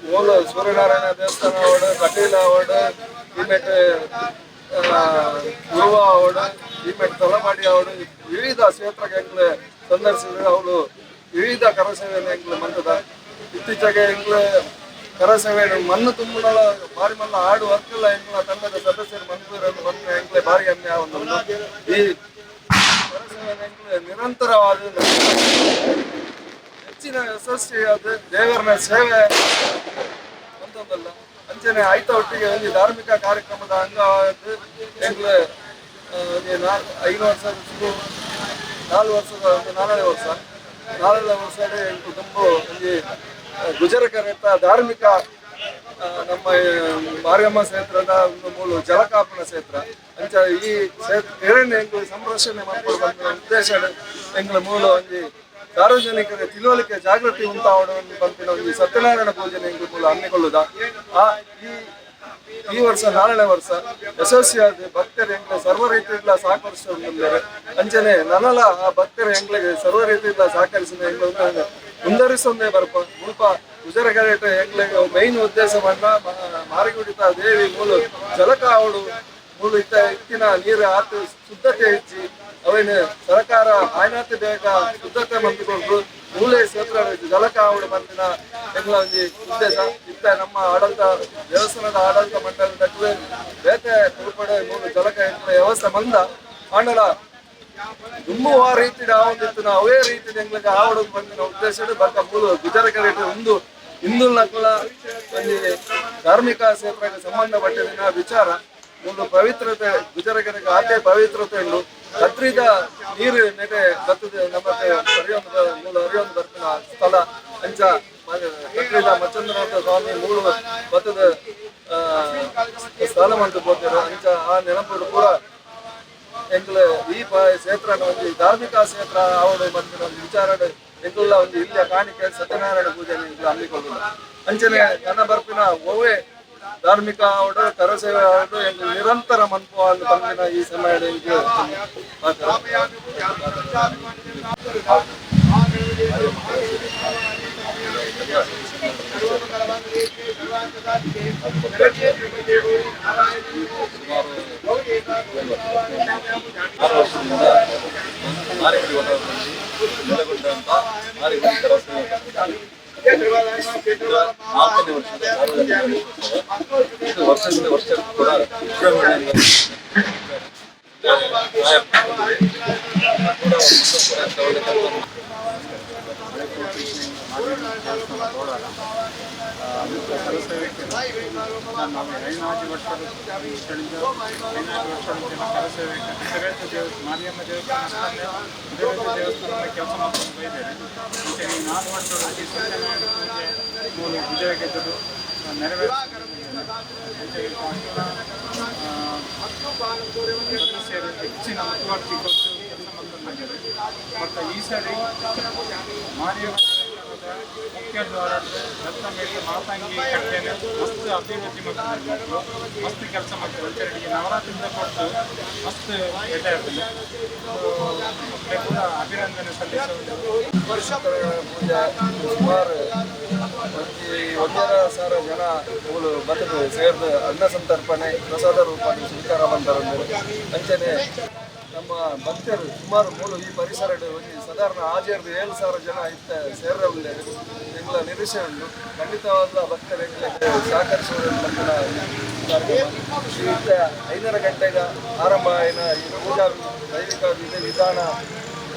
ಮೂಲ ಸೂರ್ಯನಾರಾಯಣ ದೇವಸ್ಥಾನ ಅವಡು ಕಟೀಲ ಅವಡು ಇಮೆಟ್ ಗುರುವ ಅವಡು ಇಮೆಟ್ ತಲಮಾಡಿ ಅವಡು ವಿವಿಧ ಕ್ಷೇತ್ರಕ್ಕೆ ಎಂಗ್ಲ ಸಂದರ್ಶಿಸಿದ್ರೆ ಅವಳು ವಿವಿಧ ಕರಸೇವೆಯನ್ನು ಎಂಗ್ಲ ಮಂತದ ಇತ್ತೀಚೆಗೆ ಎಂಗ್ಲ ಕರಸೇವೆ ಮಣ್ಣು ತುಂಬಲ ಬಾರಿ ಮಲ್ಲ ಆಡು ವರ್ಕೆಲ್ಲ ಎಂಗ್ಲ ತಂಡದ ಸದಸ್ಯರು ಮಂಜೂರನ್ನು ಬಂದು ಎಂಗ್ಲೆ ಬಾರಿ ಹೆಮ್ಮೆ ಒಂದು ಈ ಕರಸೇವೆ ಎಂಗ್ಲ ನಿರಂತರವಾದ ಹೆಚ್ಚಿನ ಯಶಸ್ವಿಯಾದ ದೇವರನ ಸೇವೆ ಅಂತಂದಲ್ಲ ಅಂಚನೆ ಆಯ್ತ ಒಟ್ಟಿಗೆ ಒಂದು ಧಾರ್ಮಿಕ ಕಾರ್ಯಕ್ರಮದ ಅಂಗವಾದ ಎಂಗ್ಲ 5 ವರ್ಷ 4 ವರ್ಷದ 4ನೇ ವರ್ಷ ಎಂಟು ತುಂಬ ಒಂದು ಗುಜರಕರೆತ ಧಾರ್ಮಿಕ ನಮ್ಮ ಮಾರಿಯಮ್ಮ ಕ್ಷೇತ್ರದ ಒಂದು ಮೂಲ ಜಲಕಾಪನ ಕ್ಷೇತ್ರ ಅಂಚ ಈ ಕ್ಷೇತ್ರ ಎಂಗ್ಲು ಸಂರಕ್ಷಣೆ ಮಾಡ್ಕೊಂಡು ಬಂದ ಉದ್ದೇಶ ಎಂಗ್ಲ ಮೂಲ ಒಂದು ಸಾರ್ವಜನಿಕರ ತಿಳುವಳಿಕೆ ಜಾಗೃತಿ ಉಂಟಾವಣವನ್ನು ಬಂದಿನ ಒಂದು ಸತ್ಯನಾರಾಯಣ ಪೂಜೆ ಎಂಗ್ಲು ಮೂಲ ಹಮ್ಮಿಕೊಳ್ಳುದ ಈ ವರ್ಷ 4ನೇ ವರ್ಷ ಯಶಸ್ವಿಯಾದ ಭಕ್ತರು ಎಂಗ್ಲ ಸರ್ವ ರೀತಿಯಿಂದ ಸಹಕರಿಸಿದ್ದಾರೆ ಅಂಚನೆ ನನಲ ಆ ಭಕ್ತರು ಎಂಗ್ಲಿಗೆ ಸರ್ವ ರೀತಿಯಿಂದ ಸಹಕರಿಸಿದ ಎಂಗ್ಲ ಮುಂದರಿಸೊಂದೇ ಬರ್ಪ ಮುಲ್ಪ ಗುಜರಗರೇಟ ಎಂಗ್ಲಿಗೆ ಮೈನ್ ಉದ್ದೇಶ ಮಾಡ ಮಾರಿಗುಡಿತ ದೇವಿ ಮೂಲ ಜಲಕ ಅವಳು ಮೂಲ ಇತ್ತಿನ ನೀರು ಆತು ಶುದ್ಧತೆ ಹೆಚ್ಚಿ ಅವನು ಸರ್ಕಾರ ಆಯ್ನಾತಿ ಬೇಗ ಶುದ್ಧತೆ ಮಂದಿಕೊಂಡು ಮೂಲೆ ಕ್ಷೇತ್ರ ಜಲಕ ಅವಳು ಬಂದಿನ ಎಂಗ್ಲ ಒಂದು ಉದ್ದೇಶ ಇತ್ತ ನಮ್ಮ ಆಡಳಿತ ದೇವಸ್ಥಾನದ ಆಡಳಿತ ಮಂಡಳದ ಬೇತೆ ಉಳ್ಪಡೆ ಮೂಲ ಜಲಕ ಎಂಗ್ಲ ವ್ಯವಸ್ಥೆ ಮಂದ ಮಂಡಲ ತುಂಬುವ ರೀತಿ ಆವಂದಿತ್ತು ಅವೇ ರೀತಿ ಎಂಗ್ಲಿಗೆ ಆವಡು ಬಂದಿನ ಉದ್ದೇಶ ಬಕ್ಕ ಮೂಲ ಗುಜರಕರೇಟ ಒಂದು ಹಿಂದೂ ನಕಲ ಒಂದು ಧಾರ್ಮಿಕ ಕ್ಷೇತ್ರಕ್ಕೆ ಸಂಬಂಧಪಟ್ಟಿನ ವಿಚಾರ ಮೂಲ ಪವಿತ್ರತೆ ಗುಜರಕರಿಗೆ ಆಟೆ ಪವಿತ್ರತೆ ಉಂಟು ಕತ್ರಿದ ನೀರು ನೆಟೆ ಬರ್ತದೆ ನಮ್ಮ ಹರಿಯೊಂದು ಮೂಲ ಹರಿಯೊಂದು ಬರ್ತಿನ ಸ್ಥಳ ಅಂಚ ಕತ್ರಿದ ಮಚ್ಚಂದ್ರನಾಥ ಸ್ವಾಮಿ ಮೂಲ ಬತ್ತದ ಸ್ಥಳ ಮಂತು ಹೋಗ್ತಾರೆ ಅಂಚ ಆ ನೆನಪು ಪೂರ ಎಂಗ್ಲ ಈ ಕ್ಷೇತ್ರ ಒಂದು ಧಾರ್ಮಿಕ ಕ್ಷೇತ್ರ ಅವಳು ಬಂದಿನ ಒಂದು ವಿಚಾರ ಎಂಗ್ಲ ಒಂದು ಇಲ್ಲಿಯ ಕಾಣಿಕೆ ಸತ್ಯನಾರಾಯಣ ಪೂಜೆ ಹಮ್ಮಿಕೊಳ್ಳುವುದು ಅಂಚನೆ ನನ್ನ ಬರ್ಪಿನ ಓವೇ ಧಾರ್ಮಿಕ ಅವಡು ಕರಸೇವೆ ಅವಡು ಎಂಗ್ಲು ನಿರಂತರ ಮನ್ಪುವನ್ನು ಬಂದಿನ ಈ ಸಮಯದ ವರ್ಷದಿಂದ ವರ್ಷ ಕೂಡ ಮಾರಿಯಮ್ಮ ದೇವಸ್ಥಾನ ದೇವಸ್ಥಾನದ ಕೆಲಸ ಮಾಡ್ಕೊಂಡು ಬೈದೇನೆ ಈ 4 ವರ್ಷದಲ್ಲಿ ಸತ್ಯನಾರಾಯಣ ಪೂಜೆ ಮೂಲ ವಿಜಯ ಗೆದ್ದದು ಸದಸ್ಯರು ಹೆಚ್ಚಿನ ಮುತುವರ್ಜಿ ಕೊಟ್ಟು ಕೆಲಸ ಮಾಡ್ಕೊಂಡಾಗಿದೆ ಮತ್ತು ಈ ಸರಿ ಮಾರಿಯಮ್ಮ ಮುಖ್ಯ ದ್ವಾರದ ರತ್ನ ಮೇಲೆ ಮಾತಂಗಿ ಕಟ್ಟೆನ ಮಸ್ತ್ ಅಭಿವೃದ್ಧಿ ಮಾಡ್ತಾರೆ, ಮಸ್ತ್ ಕೆಲಸ ಮಾಡ್ತಾರೆ. ಅಂಚೆರಿಗೆ ನವರಾತ್ರಿಯಿಂದ ಕೊಟ್ಟು ಮಸ್ತ್ ಎಡ್ಡೆ ಇರ್ತದೆ. ಮಕ್ಕಳಿಗೆ ಕೂಡ ಅಭಿನಂದನೆ ಸಲ್ಲಿಸುವುದು. ಪರಿಶುದ್ಧರ ಪೂಜೆ ಸುಮಾರು ಒಂದರ ಸಾವಿರ ಜನ ಮೂಲು ಬದುಕು ಸೇರಿದ ಅನ್ನ ಸಂತರ್ಪಣೆ ಪ್ರಸಾದ ರೂಪದಲ್ಲಿ ಸ್ವೀಕಾರ ಬಂದರು. ಅಂಚನೆ ನಮ್ಮ ಭಕ್ತರು ಸುಮಾರು ಮೂಲು ಈ ಪರಿಸರ ಸಾಧಾರಣ ಆಜೇರ್ದು 7,000 ಜನ ಇತ್ತ ಸೇರವುಳ್ಳೆ ಎಂಬ ನಿರೀಕ್ಷೆ ಉಂಟು. ಖಂಡಿತವಾದ ಭಕ್ತರಿಗೆ ಸಹಕರಿಸುವುದನ್ನು ಇತ್ತ 5:30 ಗಂಟೆಗೆ ಆರಂಭ ಆಯ್ನ ಈ ಪೂಜಾ ದೈವಿಕ ವಿಧಾನ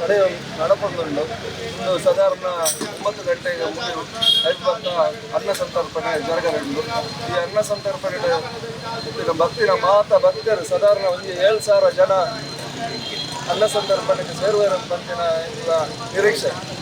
ಕಡೆ ನಡಪೊಂದುಂಡು. ಇನ್ನು ಸಾಧಾರಣ 9 ಗಂಟೆಗೆ ಐವತ್ತ ಅನ್ನ ಸಂತರ್ಪಣೆ ಜರಗലുಂಡು. ಈ ಅನ್ನ ಸಂತರ್ಪಣೆ ಭಕ್ತಿನ ಭಕ್ತರು ಸಾಧಾರಣ ಒಂದು 7,000 ಜನ ಅನ್ನ ಸಂತರ್ಪಣೆಗೆ ಸೇರುವರಂತ ನಿರೀಕ್ಷೆ.